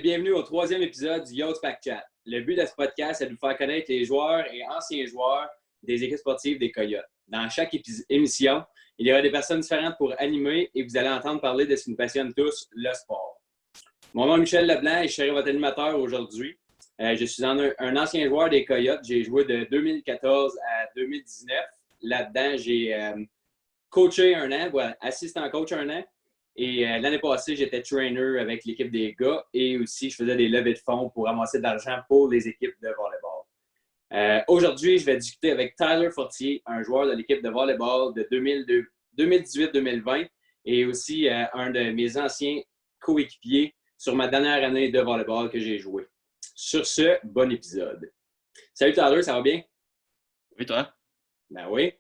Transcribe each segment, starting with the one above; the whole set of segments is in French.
Bienvenue au troisième épisode du Yacht Pack Chat. Le but de ce podcast est de vous faire connaître les joueurs et anciens joueurs des équipes sportives des Coyotes. Dans chaque émission, il y aura des personnes différentes pour animer et vous allez entendre parler de ce qui nous passionne tous, le sport. Mon nom est Michel Leblanc et je serai votre animateur aujourd'hui. Je suis un ancien joueur des Coyotes. J'ai joué de 2014 à 2019. Là-dedans, j'ai coaché un an, assistant coach un an. Et l'année passée, j'étais trainer avec l'équipe des gars et aussi je faisais des levées de fonds pour ramasser de l'argent pour les équipes de volleyball. Aujourd'hui, je vais discuter avec Tyler Fortier, un joueur de l'équipe de volleyball de 2018-2020 et aussi un de mes anciens coéquipiers sur ma dernière année de volleyball que j'ai joué. Sur ce, bon épisode. Salut Tyler, ça va bien? Oui, toi? Ben oui.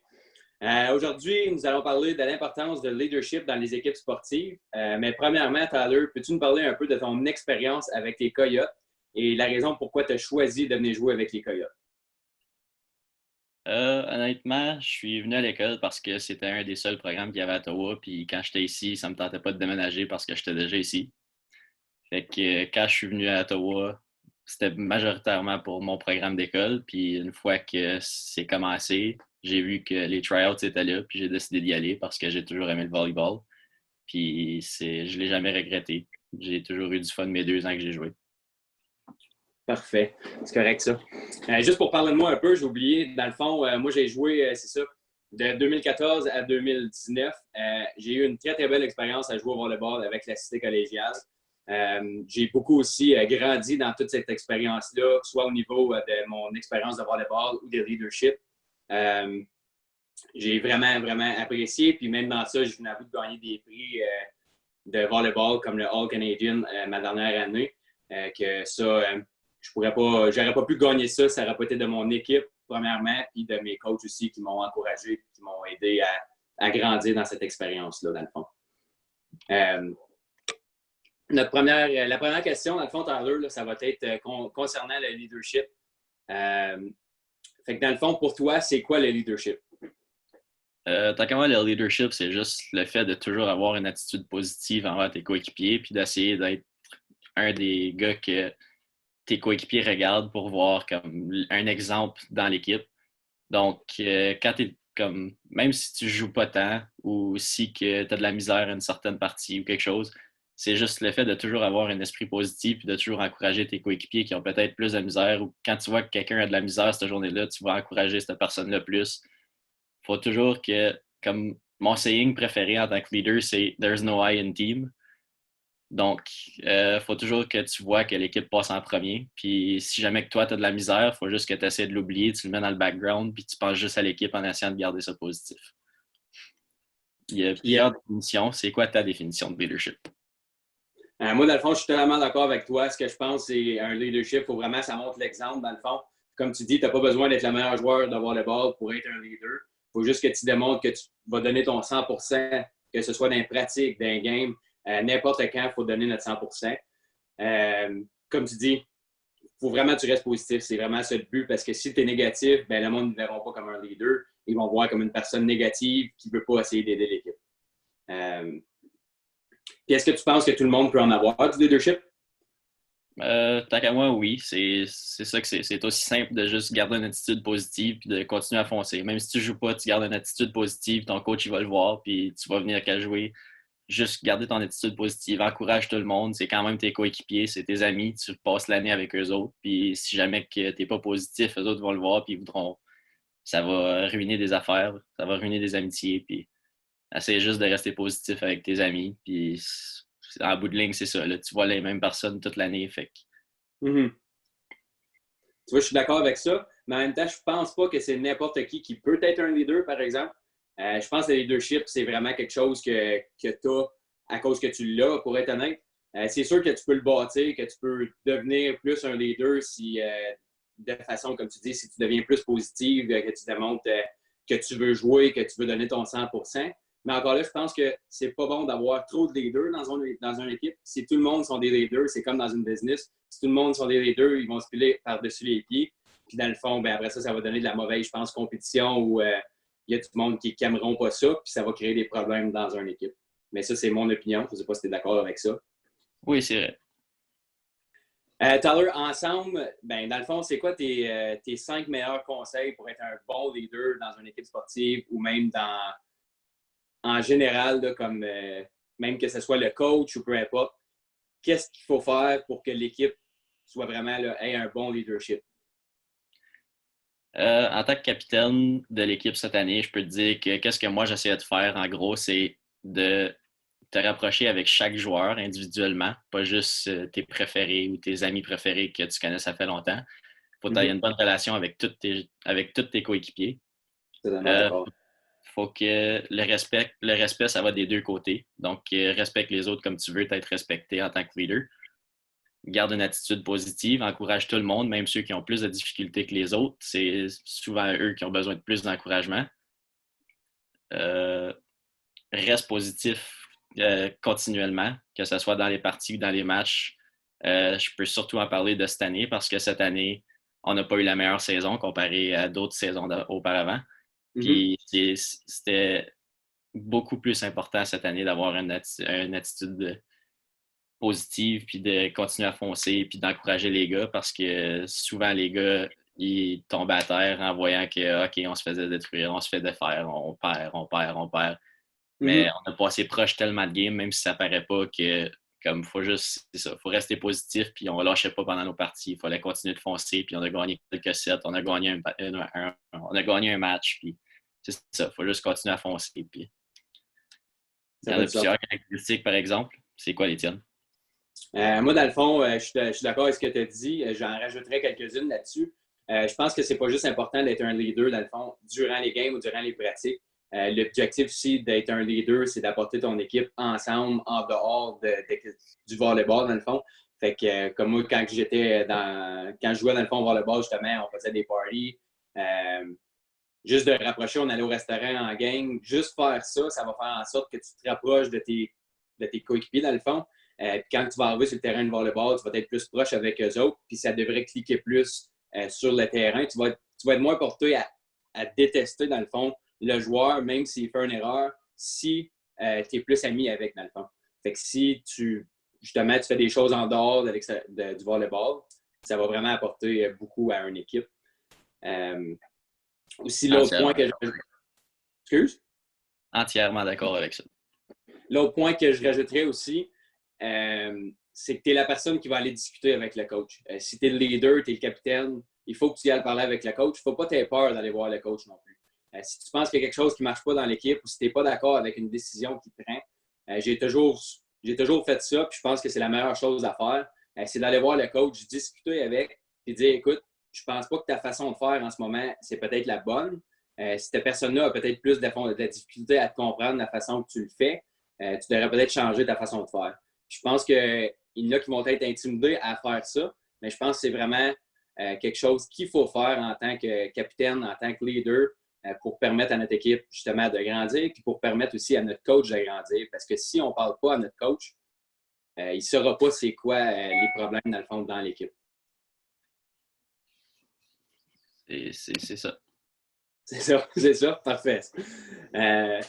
Aujourd'hui, nous allons parler de l'importance de leadership dans les équipes sportives. Mais premièrement, Tyler, peux-tu nous parler un peu de ton expérience avec les Coyotes et la raison pourquoi tu as choisi de venir jouer avec les Coyotes? Honnêtement, je suis venu à l'école parce que c'était un des seuls programmes qu'il y avait à Ottawa. Puis quand j'étais ici, ça ne me tentait pas de déménager parce que j'étais déjà ici. Fait que quand je suis venu à Ottawa, c'était majoritairement pour mon programme d'école. Puis une fois que c'est commencé, j'ai vu que les tryouts étaient là. Puis j'ai décidé d'y aller parce que j'ai toujours aimé le volleyball. Puis je ne l'ai jamais regretté. J'ai toujours eu du fun mes 2 ans que j'ai joué. Parfait. C'est correct, ça. Juste pour parler de moi un peu, j'ai oublié, dans le fond, moi, j'ai joué, c'est ça, de 2014 à 2019. J'ai eu une très, très belle expérience à jouer au volleyball avec la cité collégiale. J'ai beaucoup aussi grandi dans toute cette expérience-là, soit au niveau de mon expérience de volleyball ou de leadership. J'ai vraiment, vraiment apprécié. Puis même dans ça, je venais à bout de gagner des prix de volleyball comme le All-Canadian ma dernière année. Que ça, j'aurais pas pu gagner ça, ça aurait pas été de mon équipe, premièrement, puis de mes coachs aussi qui m'ont encouragé, qui m'ont aidé à grandir dans cette expérience-là, dans le fond. La première question, dans le fond, Tyler, là, ça va être concernant le leadership. Fait que dans le fond, pour toi, c'est quoi le leadership? Tant qu'à moi, le leadership, c'est juste le fait de toujours avoir une attitude positive envers tes coéquipiers, puis d'essayer d'être un des gars que tes coéquipiers regardent pour voir comme un exemple dans l'équipe. Donc, quand tu comme, même si tu joues pas tant ou si tu as de la misère à une certaine partie ou quelque chose, c'est juste le fait de toujours avoir un esprit positif et de toujours encourager tes coéquipiers qui ont peut-être plus de misère ou quand tu vois que quelqu'un a de la misère cette journée-là, tu vas encourager cette personne-là plus. Il faut toujours que, comme mon saying préféré en tant que leader, c'est There's no I in team. Donc, il faut toujours que tu vois que l'équipe passe en premier. Puis, si jamais que toi, tu as de la misère, il faut juste que tu essaies de l'oublier, tu le mets dans le background, puis tu penses juste à l'équipe en essayant de garder ça positif. Il y a plusieurs définitions. C'est quoi ta définition de leadership? Moi, dans le fond, je suis totalement d'accord avec toi. Ce que je pense, c'est un leadership. Il faut vraiment ça montre l'exemple, dans le fond. Comme tu dis, tu n'as pas besoin d'être le meilleur joueur de volleyball pour être un leader. Il faut juste que tu démontres que tu vas donner ton 100%, que ce soit dans les pratiques, dans les games. N'importe quand, il faut donner notre 100%. Comme tu dis, il faut vraiment que tu restes positif. C'est vraiment ça le but parce que si tu es négatif, ben, le monde ne te verra pas comme un leader. Ils vont voir comme une personne négative qui ne veut pas essayer d'aider l'équipe. Puis est-ce que tu penses que tout le monde peut en avoir du leadership? Tant qu'à moi, oui. C'est ça que c'est aussi simple de juste garder une attitude positive et de continuer à foncer. Même si tu ne joues pas, tu gardes une attitude positive, ton coach il va le voir, puis tu vas venir qu'à jouer. Juste garder ton attitude positive, encourage tout le monde. C'est quand même tes coéquipiers, c'est tes amis, tu passes l'année avec eux autres. Puis si jamais tu n'es pas positif, eux autres vont le voir, puis ils voudront. Ça va ruiner des affaires, ça va ruiner des amitiés. Puis essaie juste de rester positif avec tes amis. Puis en bout de ligne, c'est ça. Là, tu vois les mêmes personnes toute l'année. Fait que... Mm-hmm. Tu vois, je suis d'accord avec ça, mais en même temps, je pense pas que c'est n'importe qui peut être un leader, par exemple. Je pense que le leadership, c'est vraiment quelque chose que tu as à cause que tu l'as, pour être honnête. C'est sûr que tu peux le bâtir, que tu peux devenir plus un leader si, de façon, comme tu dis, si tu deviens plus positive, que tu démontres que tu veux jouer, que tu veux donner ton 100%. Mais encore là, je pense que c'est pas bon d'avoir trop de leaders dans une équipe. Si tout le monde sont des leaders, c'est comme dans une business. Si tout le monde sont des leaders, ils vont se piler par-dessus les pieds. Puis dans le fond, ben après ça va donner de la mauvaise, je pense, compétition où il y a tout le monde qui n'aimeront pas ça, puis ça va créer des problèmes dans une équipe. Mais ça, c'est mon opinion. Je ne sais pas si tu es d'accord avec ça. Oui, c'est vrai. Tyler, ensemble, ben, dans le fond, c'est quoi tes 5 meilleurs conseils pour être un bon leader dans une équipe sportive ou même en général, là, comme même que ce soit le coach ou peu importe, qu'est-ce qu'il faut faire pour que l'équipe soit vraiment là, ait un bon leadership? En tant que capitaine de l'équipe cette année, je peux te dire que qu'est-ce que moi j'essayais de faire, en gros, c'est de te rapprocher avec chaque joueur individuellement, pas juste tes préférés ou tes amis préférés que tu connais ça fait longtemps. Il faut que tu aies une bonne relation avec tous tes coéquipiers. Totalement Euh, d'accord. faut que le respect, ça va des deux côtés. Donc, respecte les autres comme tu veux être respecté en tant que leader. Garde une attitude positive, encourage tout le monde, même ceux qui ont plus de difficultés que les autres. C'est souvent eux qui ont besoin de plus d'encouragement. Euh, Reste positif continuellement, que ce soit dans les parties ou dans les matchs. Je peux surtout en parler de cette année parce que cette année, on n'a pas eu la meilleure saison comparée à d'autres saisons auparavant. Mm-hmm. Puis c'était beaucoup plus important cette année d'avoir une attitude positive, puis de continuer à foncer, puis d'encourager les gars parce que souvent les gars, ils tombent à terre en voyant que, OK, on se faisait détruire, on se fait défaire, on perd, on perd, on perd. Mais Mm-hmm. on a passé proche tellement de games, même si ça paraît pas que, comme, faut juste, c'est ça, faut rester positif, puis on lâchait pas pendant nos parties. Il fallait continuer de foncer, puis on a gagné quelques sets, on a gagné un match, puis c'est ça, faut juste continuer à foncer. Puis il Ça y en fait a du sens. plusieurs caractéristiques, par exemple. C'est quoi les tiennes? Moi, dans le fond, je suis d'accord avec ce que tu as dit. J'en rajouterais quelques-unes là-dessus. Je pense que c'est pas juste important d'être un leader, dans le fond, durant les games ou durant les pratiques. L'objectif aussi d'être un leader, c'est d'apporter ton équipe ensemble, en dehors du volleyball, dans le fond. Fait que, comme moi, quand je jouais dans le fond au volleyball, justement, on faisait des parties. Juste de rapprocher, on allait au restaurant en gang. Juste faire ça, ça va faire en sorte que tu te rapproches de tes coéquipiers, dans le fond. Puis quand tu vas arriver sur le terrain de volleyball, tu vas être plus proche avec eux autres, puis ça devrait cliquer plus sur le terrain. Tu vas être moins porté à détester, dans le fond, le joueur, même s'il fait une erreur, si tu es plus ami avec, dans le fond. Fait que si justement, tu fais des choses en dehors du volleyball, ça va vraiment apporter beaucoup à une équipe. Aussi, l'autre point Entièrement que d'accord. je... Excuse? Entièrement d'accord avec ça. L'autre point que je rajouterais aussi, c'est que tu es la personne qui va aller discuter avec le coach. Si tu es le leader, tu es le capitaine, il faut que tu y ailles parler avec le coach. Il ne faut pas t'aies peur d'aller voir le coach non plus. Si tu penses qu'il y a quelque chose qui ne marche pas dans l'équipe ou si tu n'es pas d'accord avec une décision qu'il prend, j'ai toujours fait ça, puis je pense que c'est la meilleure chose à faire. C'est d'aller voir le coach, discuter avec, puis dire, écoute, je ne pense pas que ta façon de faire en ce moment, c'est peut-être la bonne. Cette personne-là a peut-être plus de difficulté à te comprendre la façon que tu le fais. Tu devrais peut-être changer ta façon de faire. Je pense qu'il y en a qui vont être intimidés à faire ça, mais je pense que c'est vraiment quelque chose qu'il faut faire en tant que capitaine, en tant que leader, pour permettre à notre équipe justement de grandir, puis pour permettre aussi à notre coach de grandir. Parce que si on ne parle pas à notre coach, il ne saura pas c'est quoi les problèmes dans le fond dans l'équipe. C'est ça. C'est ça, parfait. Dans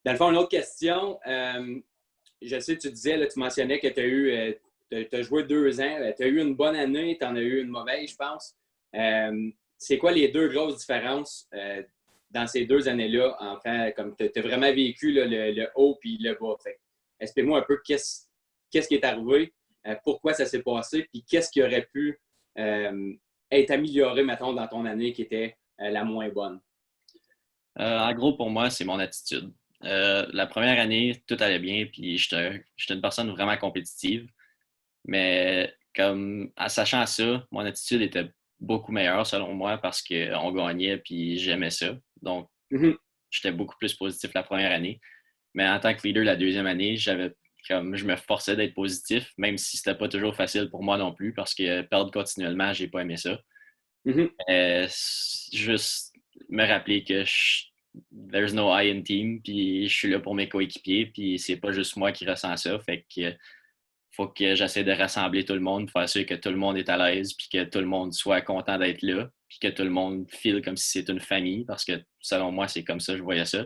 le fond, une autre question. Je sais, tu disais, là, tu mentionnais que tu as joué 2 ans. Tu as eu une bonne année, tu en as eu une mauvaise, je pense. C'est quoi les deux grosses différences dans ces 2 années-là? Enfin, comme tu as vraiment vécu là, le haut puis le bas. Explique-moi un peu qu'est-ce qui est arrivé, pourquoi ça s'est passé, puis qu'est-ce qui aurait pu être amélioré, mettons, dans ton année qui était la moins bonne. En gros, pour moi, c'est mon attitude. La première année, tout allait bien, puis j'étais une personne vraiment compétitive. Mais comme en sachant ça, mon attitude était beaucoup meilleure selon moi parce qu'on gagnait puis j'aimais ça. Donc, Mm-hmm. j'étais beaucoup plus positif la première année. Mais en tant que leader, la deuxième année, je me forçais d'être positif, même si c'était pas toujours facile pour moi non plus parce que perdre continuellement, j'ai pas aimé ça. Mm-hmm. Juste me rappeler que there's no I in team, puis je suis là pour mes coéquipiers, puis c'est pas juste moi qui ressens ça. Fait que faut que j'essaie de rassembler tout le monde, faire sûr que tout le monde est à l'aise, puis que tout le monde soit content d'être là, puis que tout le monde feel comme si c'est une famille, parce que selon moi, c'est comme ça, je voyais ça.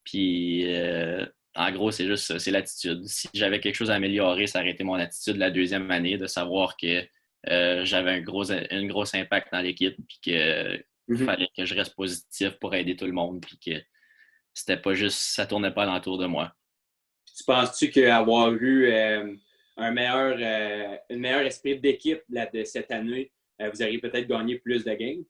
Puis En gros, c'est juste ça, c'est l'attitude. Si j'avais quelque chose à améliorer, ça aurait été mon attitude la deuxième année, de savoir que j'avais un gros impact dans l'équipe, puis qu'il fallait que je reste positif pour aider tout le monde, puis que c'était pas juste, ça tournait pas alentour de moi. Tu penses-tu qu'avoir eu un meilleur esprit d'équipe de cette année, vous auriez peut-être gagné plus de games?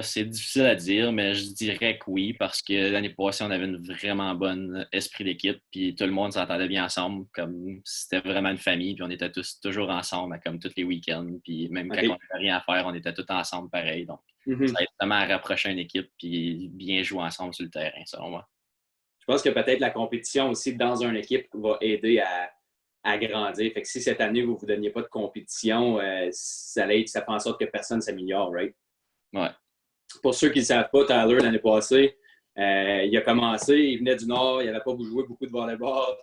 C'est difficile à dire, mais je dirais que oui, parce que l'année passée, on avait une vraiment bonne esprit d'équipe, puis tout le monde s'entendait bien ensemble, comme c'était vraiment une famille, puis on était tous toujours ensemble, comme tous les week-ends, puis même quand on n'avait rien à faire, on était tous ensemble pareil. Donc, ça aide vraiment à rapprocher une équipe, puis bien jouer ensemble sur le terrain, selon moi. Je pense que peut-être la compétition aussi dans une équipe va aider à grandir. Fait que si cette année, vous ne vous donniez pas de compétition, ça fait en sorte que personne ne s'améliore, right? Ouais. Pour ceux qui ne le savent pas, Tyler, l'année passée, il a commencé, il venait du Nord, il n'avait pas joué beaucoup de volleyball.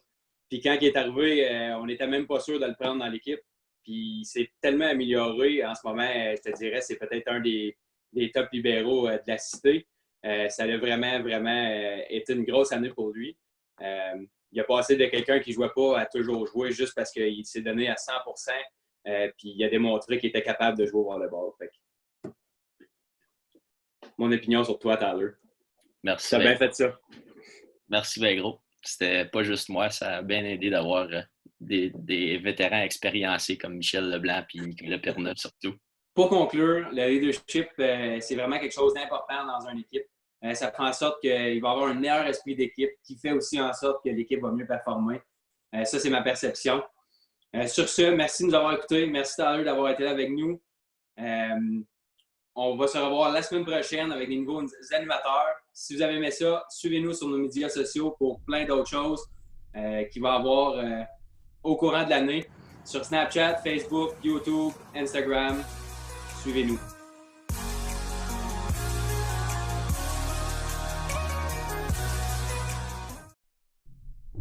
Puis quand il est arrivé, on n'était même pas sûr de le prendre dans l'équipe. Puis il s'est tellement amélioré en ce moment, je te dirais, c'est peut-être un des top libéraux de la cité. Ça a vraiment, vraiment été une grosse année pour lui. Il a passé de quelqu'un qui ne jouait pas à toujours jouer juste parce qu'il s'est donné à 100%. Puis il a démontré qu'il était capable de jouer au volleyball. Fait que mon opinion sur toi, Tyler. Merci. Tu as bien fait ça. Merci, bien gros. C'était pas juste moi, ça a bien aidé d'avoir des vétérans expériencés comme Michel Leblanc et Nicolas Perneuf surtout. Pour conclure, le leadership, c'est vraiment quelque chose d'important dans une équipe. Ça fait en sorte qu'il va y avoir un meilleur esprit d'équipe qui fait aussi en sorte que l'équipe va mieux performer. Ça, c'est ma perception. Sur ce, merci de nous avoir écoutés. Merci, Tyler, d'avoir été là avec nous. On va se revoir la semaine prochaine avec des nouveaux animateurs. Si vous avez aimé ça, suivez-nous sur nos médias sociaux pour plein d'autres choses qu'il va y avoir au courant de l'année. Sur Snapchat, Facebook, YouTube, Instagram. Suivez-nous.